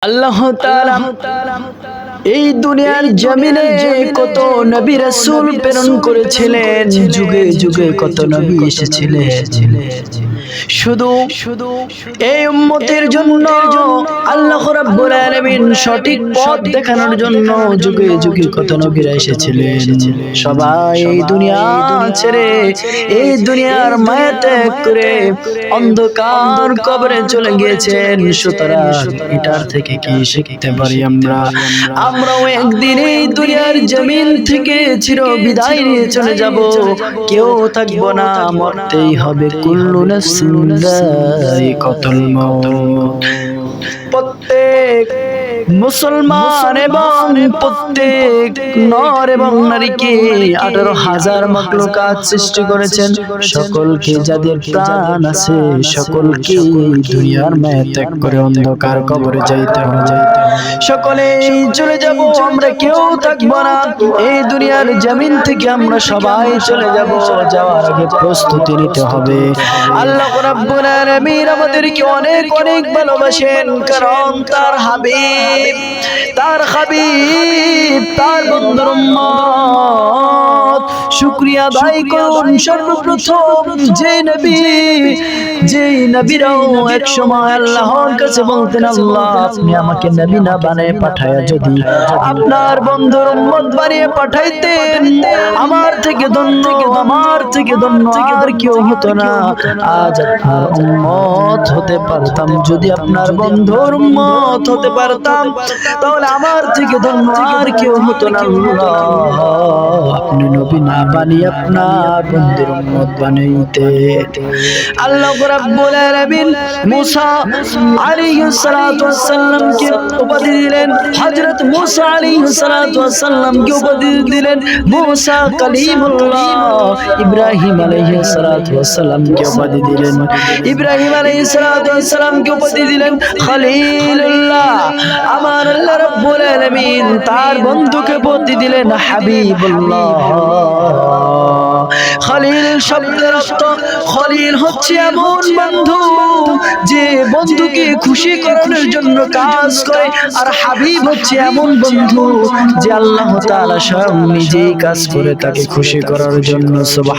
আল্লাহ তাআলা এই দুনিয়ার জমিনে কত নবী রাসূল প্রেরণ করেছিলেন, যুগে যুগে কত নবী এসেছিলেন। শুধু এই উম্মতের জন্য আল্লাহ রাব্বুল আলামিন সঠিক পথ দেখানোর জন্য যুগে যুগে কত নবীরা এসেছিলেন। সবাই এই দুনিয়া ছেড়ে এই দুনিয়ার মায়া ত্যাগ করে অন্ধকার কবরে চলে গিয়েছেন। সুতরাং এটার থেকে কি শিখতে পারি আমরাও একদিন এই দুনিয়ার জমিন থেকে চির বিদায় নিয়ে চলে যাব, কেউ থাকবো না, মরতেই হবে। কুল্লু নাফসিন যায়িকাতুল মাউত। প্রত্যেক মুসলমান এবং প্রত্যেক নর এবং নারীকে 18,000 মাখলুকাত সৃষ্টি করেছেন। সকলকে, যাদের প্রাণ আছে সকলকে দুনিয়ার মায়া ত্যাগ করে অন্ধকার কবরে যাইতে হবে। সকলেই চলে যাব, আমরা কেউ থাকবো না। এই দুনিয়ার জমিন থেকে আমরা সবাই চলে যাব। যাওয়ার আগে প্রস্তুতি নিতে হবে। আল্লাহ রাব্বুল আলামিন আমাদেরকে অনেক অনেক ভালোবাসেন, কারণ তার হাবিব, তার হাবিব, তার বন্ধুর উম্মত। শুকরিয়া আদায় করুন সর্বপ্রথম যে নবীরাও এক সময় আল্লাহর কাছে বলতেন, আল্লাহ আপনি আমাকে নবী না বানিয়ে পাঠায়া যদি আপনার বন্ধুর উম্মত বানিয়ে পাঠাইতেন, আমার থেকে ধন্য, আমার থেকে ধন্য আর কেউ হতো না। আজ আপনার উম্মত হতে পারতাম, যদি আপনার বন্ধুর উম্মত হতে পারতাম, তাহলে আমার থেকে ধন্য আর কেউ হতো না। আপনি নবী না বানিয়ে আপনার বন্ধুর উম্মত বানাইতে। আল্লাহ রাব্বুল আলামিন মুসা আলাইহিস সালাতু ওয়াস সালামকে উপাধি দিলেন, হযরত মুসা আলাইহিস সালাতু ওয়াস সালামকে উপাধি দিলেন মুসা কালিমুল্লাহ। ইব্রাহিম আলাইহিস সালাতু ওয়াস সালামকে উপাধি দিলেন, ইব্রাহিম আলাইহিস সালাতু ওয়াস সালামকে উপাধি দিলেন খলিলুল্লাহ। আমার আল্লাহ রাব্বুল আলামিন তার বন্ধুকে উপাধি দিলেন হাবিবুল্লাহ। খলিল শব্দের অর্থ, খলিল হচ্ছে এমন বন্ধু যে বন্ধুকে খুশি করানোর জন্য কাজ করে, আর হাবিব হচ্ছে এমন বন্ধু যে আল্লাহ তাআলা স্বয়ং নিজেই কাজ করে তাকে খুশি করার জন্য। সুবহান।